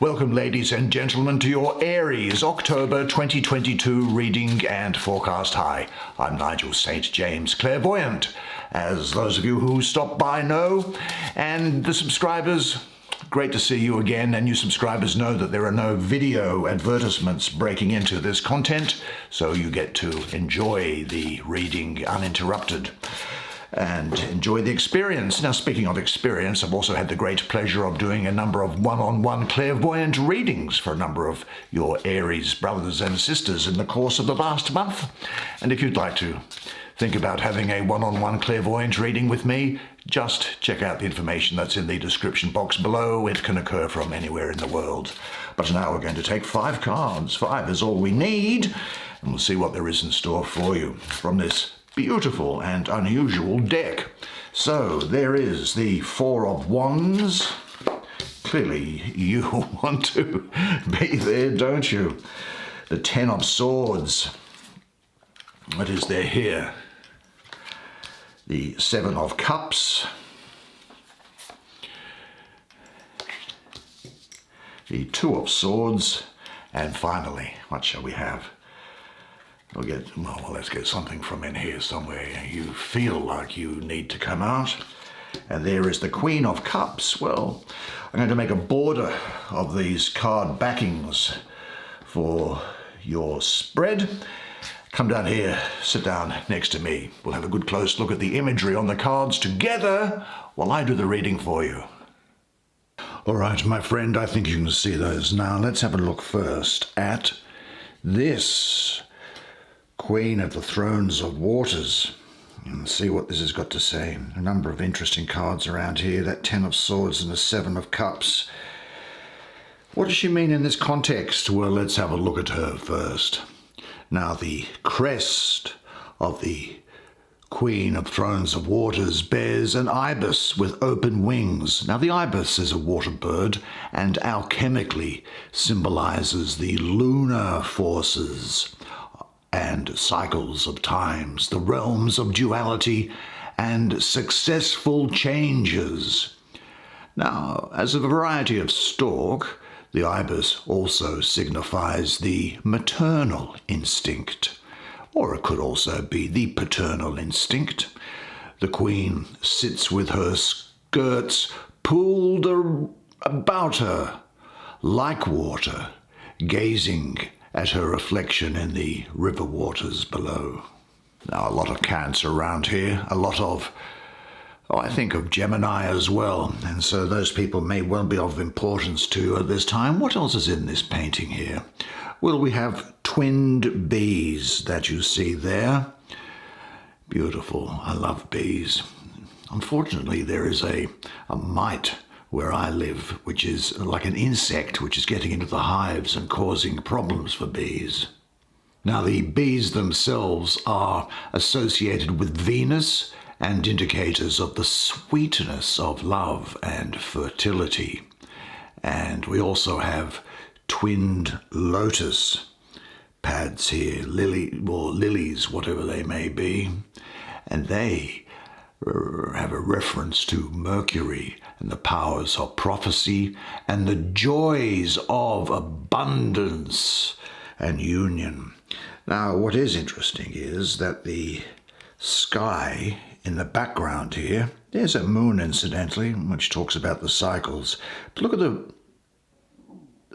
Welcome, ladies and gentlemen, to your Aries October 2022 reading and forecast high. I'm Nigel Saint James, clairvoyant, as those of you who stopped by know, and the subscribers, great to see you again, and new subscribers know that there are no video advertisements breaking into this content, so you get to enjoy the reading uninterrupted and enjoy the experience. Now, speaking of experience, I've also had the great pleasure of doing a number of one-on-one clairvoyant readings for a number of your Aries brothers and sisters in the course of the last month. And if you'd like to think about having a one-on-one clairvoyant reading with me, just check out the information that's in the description box below. It can occur from anywhere in the world. But now we're going to take 5 cards. 5 is all we need, and we'll see what there is in store for you from this beautiful and unusual deck. So there is the 4 of Wands. Clearly you want to be there, don't you? The 10 of Swords. What is there here? The 7 of Cups. The 2 of Swords. And finally, what shall we have? Let's get something from in here somewhere. You feel like you need to come out. And there is the Queen of Cups. Well, I'm going to make a border of these card backings for your spread. Come down here, sit down next to me. We'll have a good close look at the imagery on the cards together while I do the reading for you. All right, my friend, I think you can see those now. Let's have a look first at this Queen of the Thrones of Waters, and see what this has got to say. A number of interesting cards around here, that 10 of Swords and the 7 of Cups. What does she mean in this context? Well, let's have a look at her first. Now, the crest of the Queen of Thrones of Waters bears an ibis with open wings. Now, the ibis is a water bird and alchemically symbolizes the lunar forces and cycles of times, the realms of duality and successful changes. Now, as a variety of stork, the ibis also signifies the maternal instinct, or it could also be the paternal instinct. The queen sits with her skirts pulled about her like water, gazing at her reflection in the river waters below. Now, a lot of Cancer around here, a lot of, I think of Gemini as well, and so those people may well be of importance to at this time. What else is in this painting here? Well, we have twinned bees that you see there. Beautiful. I love bees. Unfortunately, there is a mite where I live, which is like an insect which is getting into the hives and causing problems for bees. Now, the bees themselves are associated with Venus and indicators of the sweetness of love and fertility. And we also have twinned lotus pads here, lilies, whatever they may be, and they have a reference to Mercury and the powers of prophecy and the joys of abundance and union. Now, what is interesting is that the sky in the background here, there's a moon, incidentally, which talks about the cycles. But look at the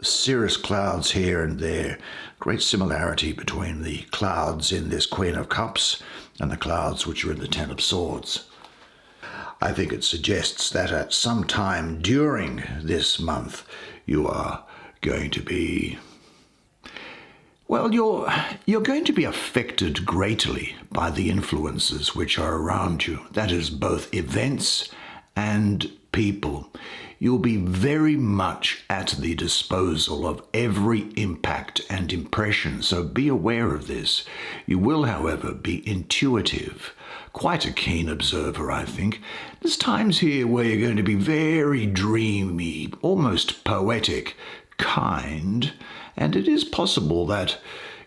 cirrus clouds here and there. Great similarity between the clouds in this Queen of Cups and the clouds which are in the 10 of Swords. I think it suggests that at some time during this month, you are going to be, well, you're going to be affected greatly by the influences which are around you. That is both events and people. You'll be very much at the disposal of every impact and impression, so be aware of this. You will, however, be intuitive, quite a keen observer, I think. There's times here where you're going to be very dreamy, almost poetic, kind, and it is possible that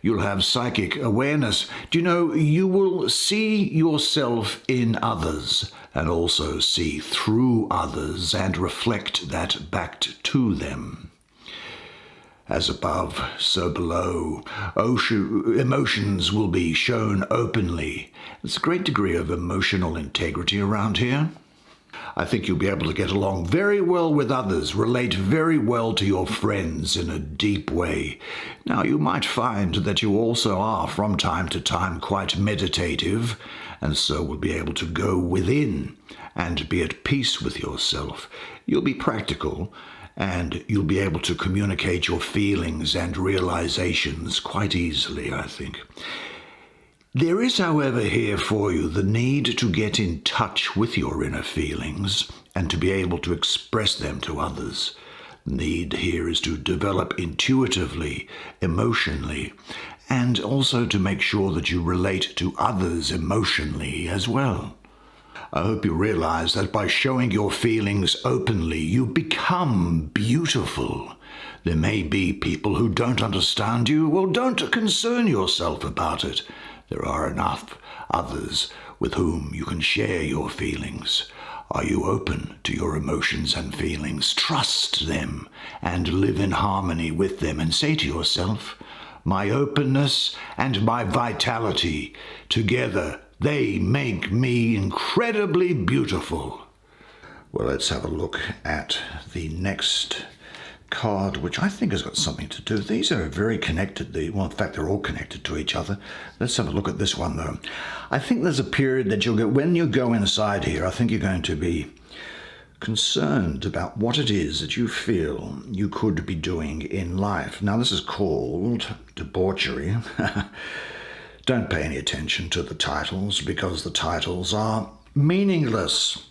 you'll have psychic awareness. Do you know, you will see yourself in others and also see through others and reflect that back to them. As above, so below. Emotions will be shown openly. There's a great degree of emotional integrity around here. I think you'll be able to get along very well with others, relate very well to your friends in a deep way. Now, you might find that you also are, from time to time, quite meditative, and so will be able to go within and be at peace with yourself. You'll be practical, and you'll be able to communicate your feelings and realizations quite easily, I think. There is, however, here for you the need to get in touch with your inner feelings and to be able to express them to others. The need here is to develop intuitively, emotionally, and also to make sure that you relate to others emotionally as well. I hope you realize that by showing your feelings openly, you become beautiful. There may be people who don't understand you. Well, don't concern yourself about it. There are enough others with whom you can share your feelings. Are you open to your emotions and feelings? Trust them and live in harmony with them, and say to yourself, my openness and my vitality, together they make me incredibly beautiful. Well, let's have a look at the next card, which I think has got something to do. These are very connected. Well, in fact, they're all connected to each other. Let's have a look at this one, though. I think there's a period that you'll get, when you go inside here, I think you're going to be concerned about what it is that you feel you could be doing in life. Now, this is called debauchery. Don't pay any attention to the titles, because the titles are meaningless,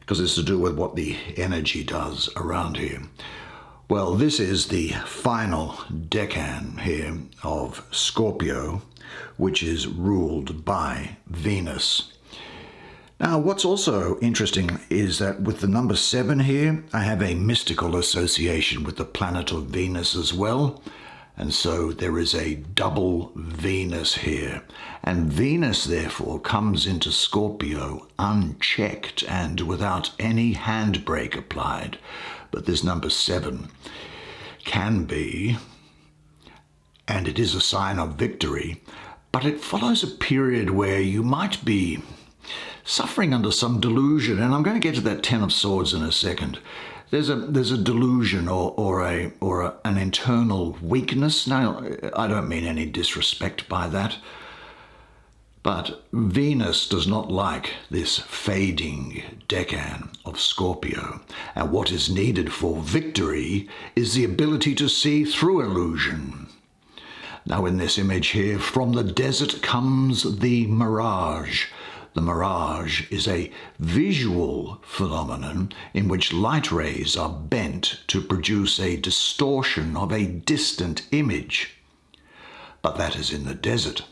because it's to do with what the energy does around here. Well, this is the final decan here of Scorpio, which is ruled by Venus. Now, what's also interesting is that with the number 7 here, I have a mystical association with the planet of Venus as well. And so there is a double Venus here. And Venus, therefore, comes into Scorpio unchecked and without any handbrake applied. But this number 7 can be, and it is a sign of victory, but it follows a period where you might be suffering under some delusion. And I'm going to get to that 10 of Swords in a second. There's a delusion or an internal weakness. Now, I don't mean any disrespect by that, but Venus does not like this fading decan of Scorpio. And what is needed for victory is the ability to see through illusion. Now, in this image here, from the desert comes the mirage. The mirage is a visual phenomenon in which light rays are bent to produce a distortion of a distant image. But that is in the desert.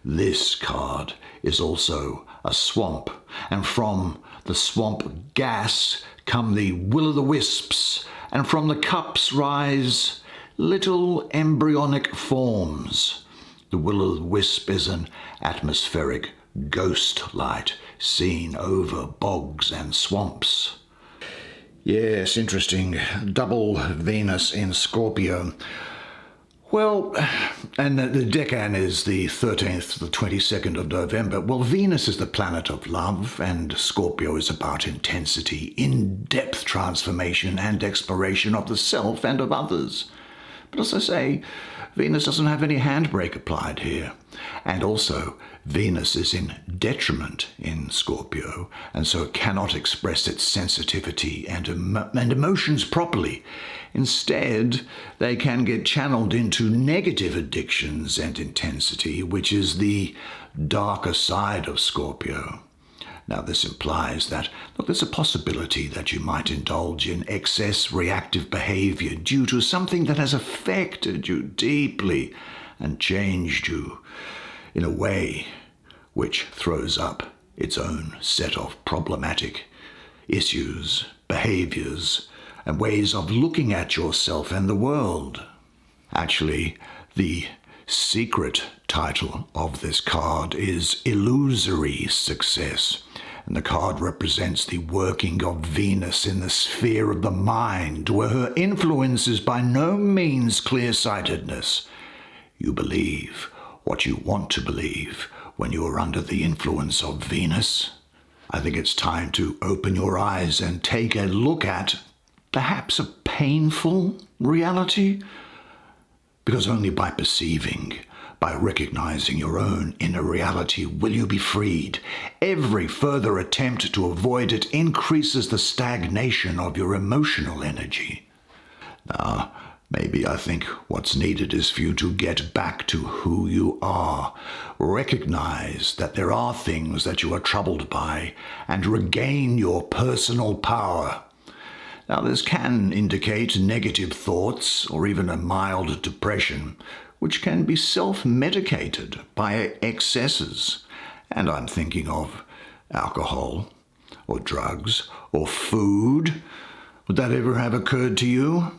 This card is also a swamp, and from the swamp gas come the will-o'-the-wisps, and from the cups rise little embryonic forms. The will-o'-the-wisp is an atmospheric ghost light seen over bogs and swamps. Yes, interesting. Double Venus in Scorpio. Well, and the decan is the 13th to the 22nd of November. Well, Venus is the planet of love, and Scorpio is about intensity, in-depth transformation and exploration of the self and of others. But as I say, Venus doesn't have any handbrake applied here. And also, Venus is in detriment in Scorpio, and so it cannot express its sensitivity and emotions properly. Instead, they can get channeled into negative addictions and intensity, which is the darker side of Scorpio. Now, this implies that, look, there's a possibility that you might indulge in excess reactive behavior due to something that has affected you deeply and changed you in a way which throws up its own set of problematic issues, behaviors, and ways of looking at yourself and the world. Actually, the secret title of this card is Illusory Success. And the card represents the working of Venus in the sphere of the mind, where her influence is by no means clear-sightedness. You believe what you want to believe when you are under the influence of Venus. I think it's time to open your eyes and take a look at perhaps a painful reality, because only by perceiving, by recognizing your own inner reality, will you be freed. Every further attempt to avoid it increases the stagnation of your emotional energy. Now, maybe I think what's needed is for you to get back to who you are. Recognize that there are things that you are troubled by and regain your personal power. Now, this can indicate negative thoughts or even a mild depression, which can be self-medicated by excesses. And I'm thinking of alcohol or drugs or food. Would that ever have occurred to you?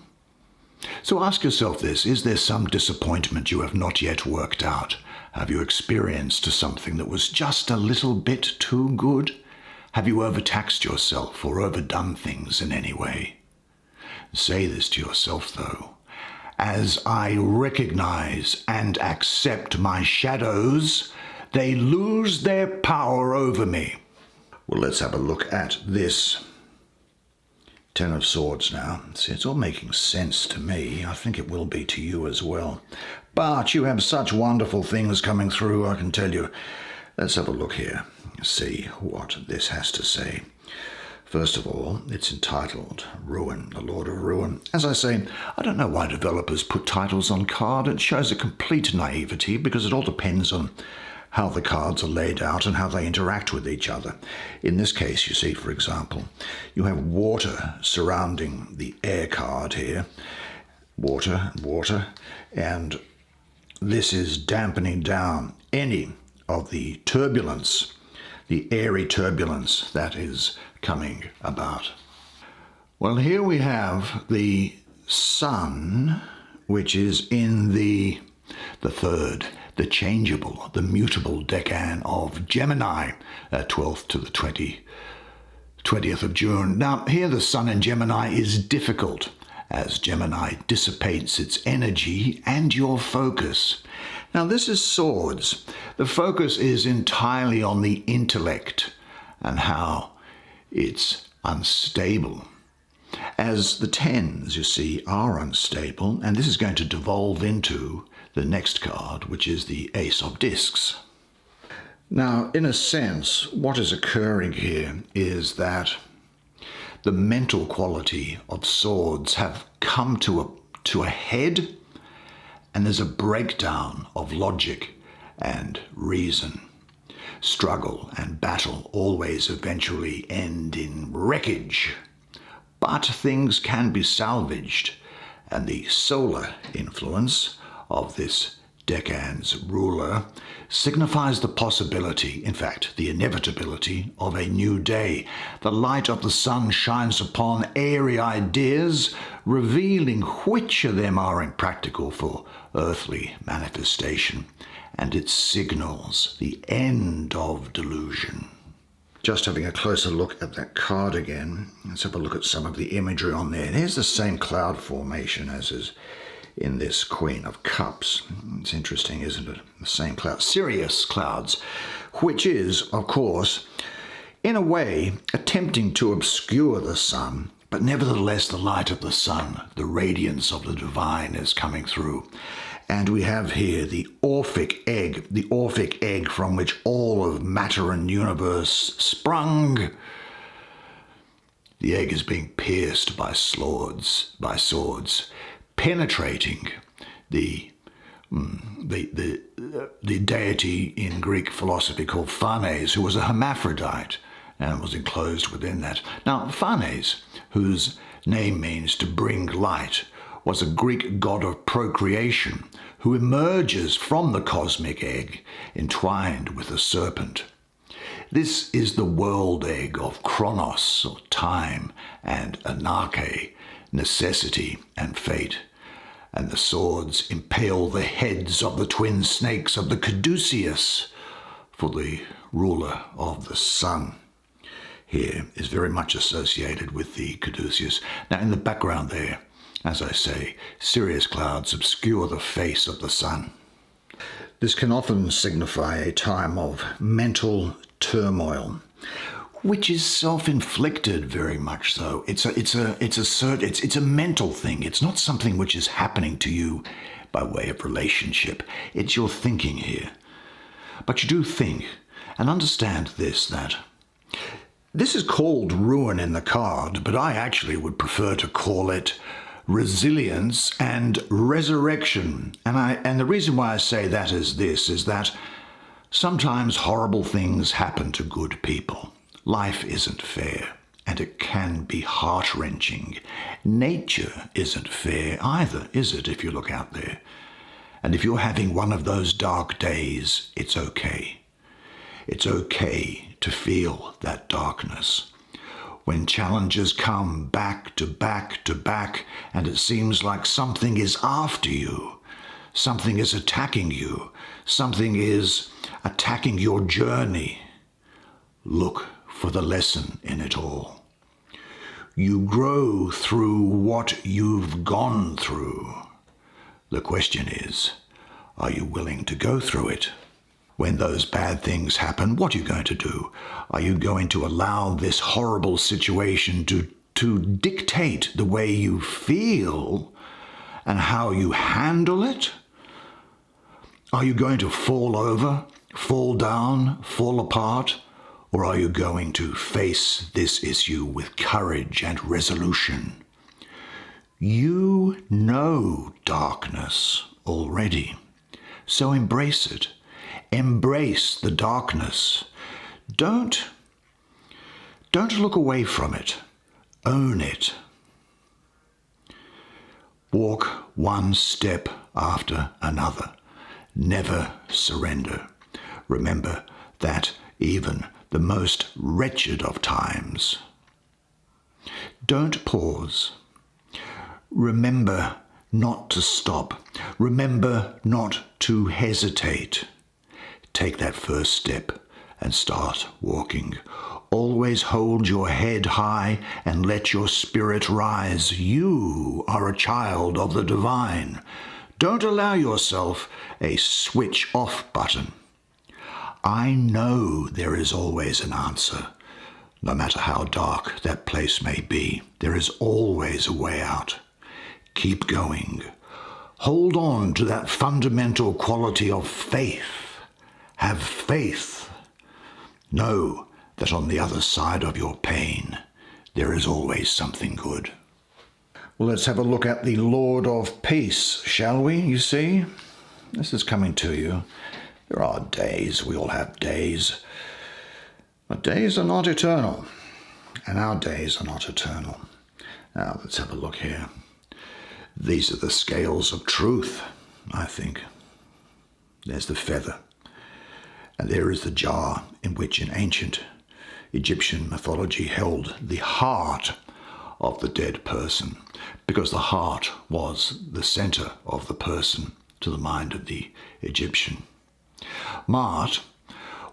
So ask yourself this: is there some disappointment you have not yet worked out? Have you experienced something that was just a little bit too good? Have you overtaxed yourself or overdone things in any way? Say this to yourself, though: as I recognize and accept my shadows, they lose their power over me. Well, let's have a look at this Ten of Swords now. See, it's all making sense to me. I think it will be to you as well. But you have such wonderful things coming through, I can tell you. Let's have a look here, see what this has to say. First of all, it's entitled Ruin, the Lord of Ruin. As I say, I don't know why developers put titles on card. It shows a complete naivety, because it all depends on how the cards are laid out and how they interact with each other. In this case, you see, for example, you have water surrounding the air card here. Water, and this is dampening down any of the turbulence, the airy turbulence that is coming about. Well, here we have the Sun, which is in the third, the changeable, the mutable decan of Gemini, 12th to the 20th of June. Now, here the Sun in Gemini is difficult, as Gemini dissipates its energy and your focus. Now, this is Swords. The focus is entirely on the intellect and how it's unstable. As the tens, you see, are unstable, and this is going to devolve into the next card, which is the Ace of Discs. Now, in a sense, what is occurring here is that the mental quality of Swords have come to a head, and there's a breakdown of logic and reason. Struggle and battle always eventually end in wreckage, but things can be salvaged, and the solar influence of this decan's ruler signifies the possibility, in fact, the inevitability of a new day. The light of the sun shines upon airy ideas, revealing which of them are impractical for earthly manifestation, and it signals the end of delusion. Just having a closer look at that card again, let's have a look at some of the imagery on there. Here's the same cloud formation as is in this Queen of Cups. It's interesting, isn't it? The same cloud, Sirius clouds, which is, of course, in a way, attempting to obscure the sun, but nevertheless the light of the sun, the radiance of the divine is coming through. And we have here the Orphic egg from which all of matter and universe sprung. The egg is being pierced by swords, penetrating the deity in Greek philosophy called Phanes, who was a hermaphrodite and was enclosed within that. Now, Phanes, whose name means to bring light, was a Greek god of procreation who emerges from the cosmic egg entwined with a serpent. This is the world egg of Chronos, or time, and Anarche, necessity and fate. And the swords impale the heads of the twin snakes of the caduceus for the ruler of the sun. here is very much associated with the caduceus. Now in the background there, as I say, cirrus clouds obscure the face of the sun. This can often signify a time of mental turmoil, which is self-inflicted, very much so. It's a mental thing. It's not something which is happening to you by way of relationship. It's your thinking here. But you do think, and understand this, that this is called ruin in the card, but I actually would prefer to call it resilience and resurrection. And the reason why I say that is this, is that sometimes horrible things happen to good people. Life isn't fair, and it can be heart-wrenching. Nature isn't fair either, is it, if you look out there? And if you're having one of those dark days, it's okay. It's okay to feel that darkness. When challenges come back to back to back, and it seems like something is after you, something is attacking you, something is attacking your journey, look for the lesson in it all. You grow through what you've gone through. The question is, are you willing to go through it? When those bad things happen, what are you going to do? Are you going to allow this horrible situation to dictate the way you feel and how you handle it? Are you going to fall over, fall down, fall apart? Or are you going to face this issue with courage and resolution? You know darkness already, so embrace it. Embrace the darkness. Don't look away from it. Own it. Walk one step after another. Never surrender. Remember that even the most wretched of times. Don't pause. Remember not to stop. Remember not to hesitate. Take that first step and start walking. Always hold your head high and let your spirit rise. You are a child of the divine. Don't allow yourself a switch off button. I know there is always an answer. No matter how dark that place may be, there is always a way out. Keep going. Hold on to that fundamental quality of faith. Have faith. Know that on the other side of your pain, there is always something good. Well, let's have a look at the Lord of Peace, shall we? You see, this is coming to you. There are days, we all have days, but days are not eternal, and our days are not eternal. Now, let's have a look here. These are the scales of truth, I think. There's the feather. And there is the jar in which in ancient Egyptian mythology held the heart of the dead person, because the heart was the center of the person to the mind of the Egyptian. Maat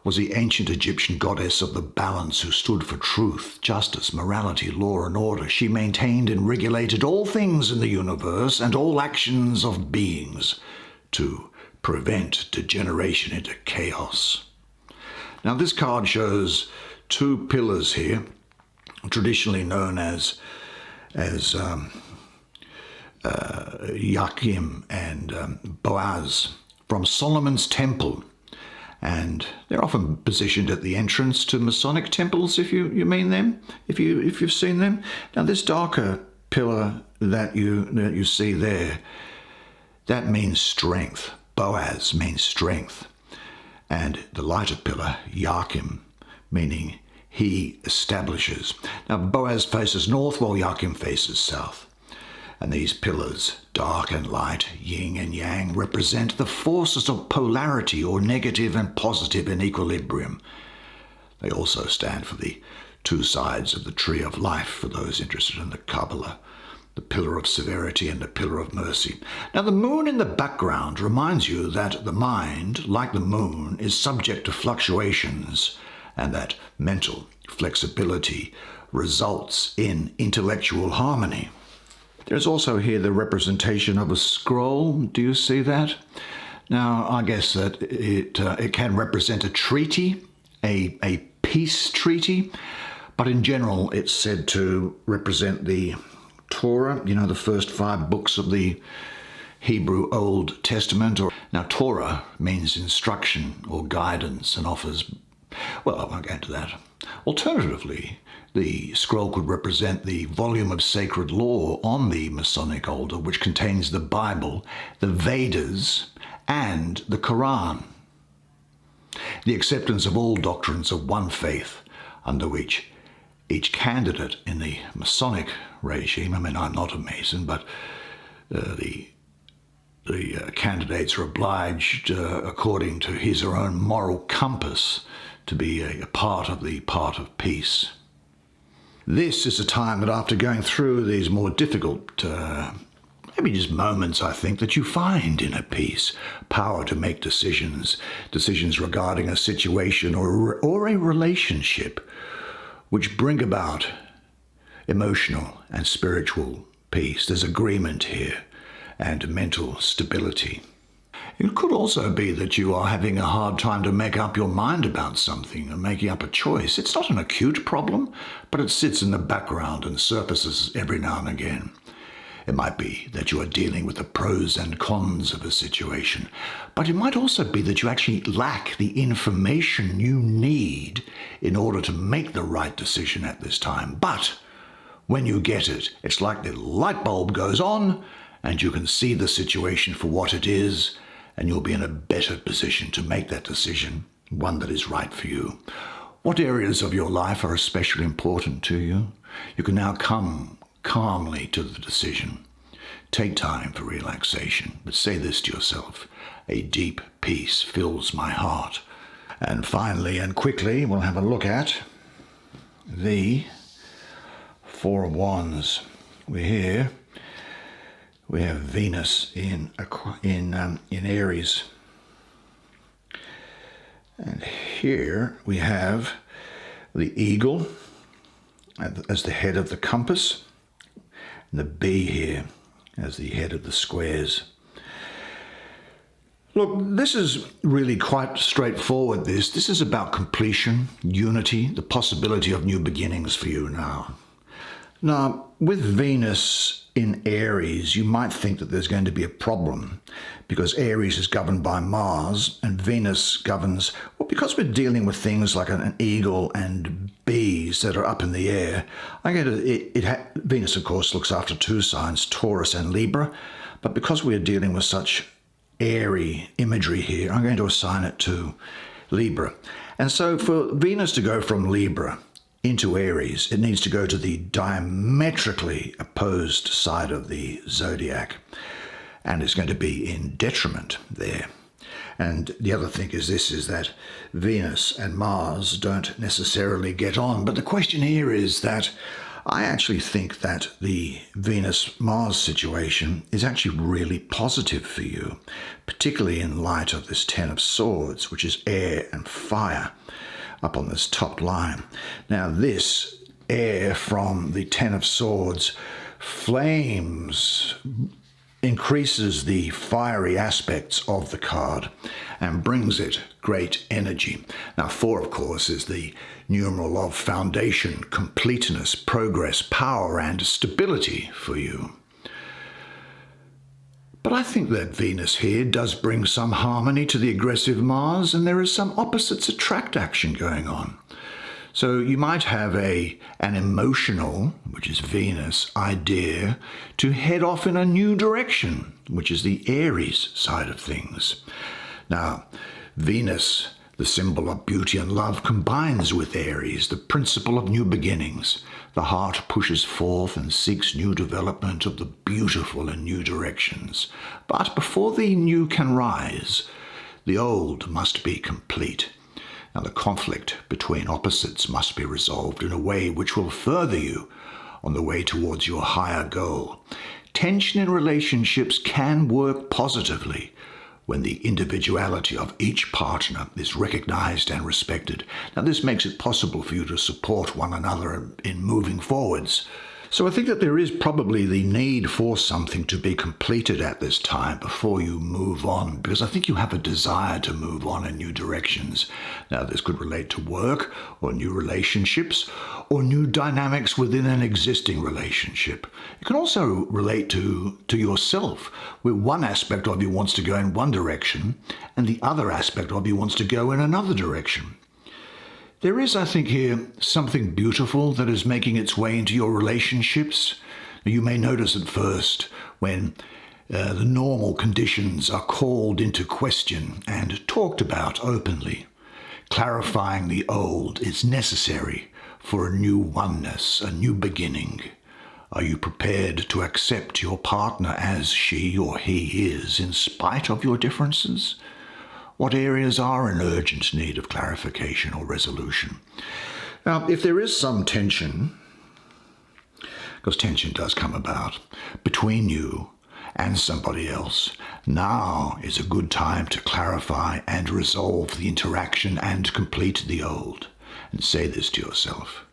was the ancient Egyptian goddess of the balance who stood for truth, justice, morality, law, and order. She maintained and regulated all things in the universe and all actions of beings to prevent degeneration into chaos. Now, this card shows two pillars here, traditionally known as Joachim and Boaz, from Solomon's temple. And they're often positioned at the entrance to Masonic temples, if you mean them, if you've seen them. Now, this darker pillar that you see there, that means strength. Boaz means strength. And the lighter pillar, Joachim, meaning he establishes. Now, Boaz faces north while Joachim faces south. And these pillars, dark and light, yin and yang, represent the forces of polarity, or negative and positive in equilibrium. They also stand for the two sides of the tree of life for those interested in the Kabbalah, the pillar of severity and the pillar of mercy. Now, the moon in the background reminds you that the mind, like the moon, is subject to fluctuations, and that mental, flexibility results in intellectual harmony. There's also here the representation of a scroll. Do you see that? Now, I guess that it can represent a treaty, a peace treaty, but in general it's said to represent the Torah, the first 5 books of the Hebrew Old Testament. Now, Torah means instruction or guidance and offers, well, I won't go into that. Alternatively, the scroll could represent the volume of sacred law on the Masonic altar, which contains the Bible, the Vedas, and the Quran. The acceptance of all doctrines of one faith, under which each candidate in the Masonic regime, I mean, I'm not a Mason, but the candidates are obliged, according to his or her own moral compass, to be a part of the path of peace. This is a time that after going through these more difficult, maybe just moments, I think, that you find inner peace, power to make decisions regarding a situation or a relationship, which bring about emotional and spiritual peace. There's agreement here and mental stability. It could also be that you are having a hard time to make up your mind about something and making up a choice. It's not an acute problem, but it sits in the background and surfaces every now and again. It might be that you are dealing with the pros and cons of a situation, but it might also be that you actually lack the information you need in order to make the right decision at this time. But when you get it, it's like the light bulb goes on and you can see the situation for what it is, and you'll be in a better position to make that decision, one that is right for you. What areas of your life are especially important to you? You can now come calmly to the decision. Take time for relaxation, but say this to yourself: a deep peace fills my heart. And finally and quickly, we'll have a look at the Four of Wands. We have Venus in Aries. And here we have the eagle as the head of the compass, and the bee here as the head of the squares. Look, this is really quite straightforward. This is about completion, unity, the possibility of new beginnings for you now. Now, with Venus in Aries, you might think that there's going to be a problem because Aries is governed by Mars and Venus governs, well, because we're dealing with things like an eagle and bees that are up in the air. Venus, of course, looks after 2 signs, Taurus and Libra, but because we're dealing with such airy imagery here, I'm going to assign it to Libra. And so for Venus to go from Libra into Aries, it needs to go to the diametrically opposed side of the zodiac, and it's going to be in detriment there. And the other thing is that Venus and Mars don't necessarily get on. But the question here is that I actually think that the Venus-Mars situation is actually really positive for you, particularly in light of this Ten of Swords, which is air and fire, up on this top line. Now, this air from the Ten of Swords flames, increases the fiery aspects of the card and brings it great energy. Now, 4, of course, is the numeral of foundation, completeness, progress, power, and stability for you. But I think that Venus here does bring some harmony to the aggressive Mars, and there is some opposites attract action going on. So you might have an emotional, which is Venus, idea to head off in a new direction, which is the Aries side of things. Now, Venus, the symbol of beauty and love, combines with Aries, the principle of new beginnings. The heart pushes forth and seeks new development of the beautiful in new directions. But before the new can rise, the old must be complete. Now, the conflict between opposites must be resolved in a way which will further you on the way towards your higher goal. Tension in relationships can work positively when the individuality of each partner is recognized and respected. Now, this makes it possible for you to support one another in moving forwards. So I think that there is probably the need for something to be completed at this time before you move on, because I think you have a desire to move on in new directions. Now, this could relate to work or new relationships or new dynamics within an existing relationship. It can also relate to yourself, where one aspect of you wants to go in one direction and the other aspect of you wants to go in another direction. There is, I think, here something beautiful that is making its way into your relationships. You may notice at first when the normal conditions are called into question and talked about openly. Clarifying the old is necessary for a new oneness, a new beginning. Are you prepared to accept your partner as she or he is in spite of your differences? What areas are in urgent need of clarification or resolution? Now, if there is some tension, because tension does come about between you and somebody else, now is a good time to clarify and resolve the interaction and complete the old. And say this to yourself: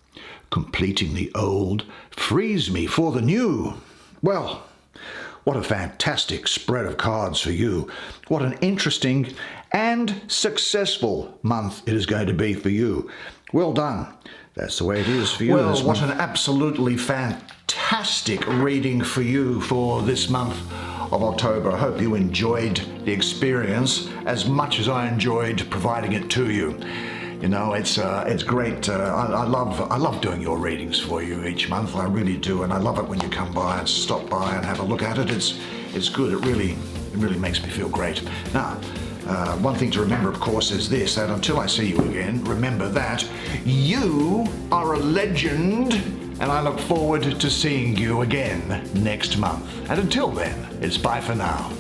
completing the old frees me for the new. Well, what a fantastic spread of cards for you. What an interesting and successful month it is going to be for you. Well done. That's the way it is for you. Well, what an absolutely fantastic reading for you for this month of October. I hope you enjoyed the experience as much as I enjoyed providing it to you. You know, it's great. I love doing your readings for you each month. I really do, and I love it when you come by and stop by and have a look at it. It's good. It really makes me feel great. Now, one thing to remember, of course, is this: that until I see you again, remember that you are a legend, and I look forward to seeing you again next month. And until then, it's bye for now.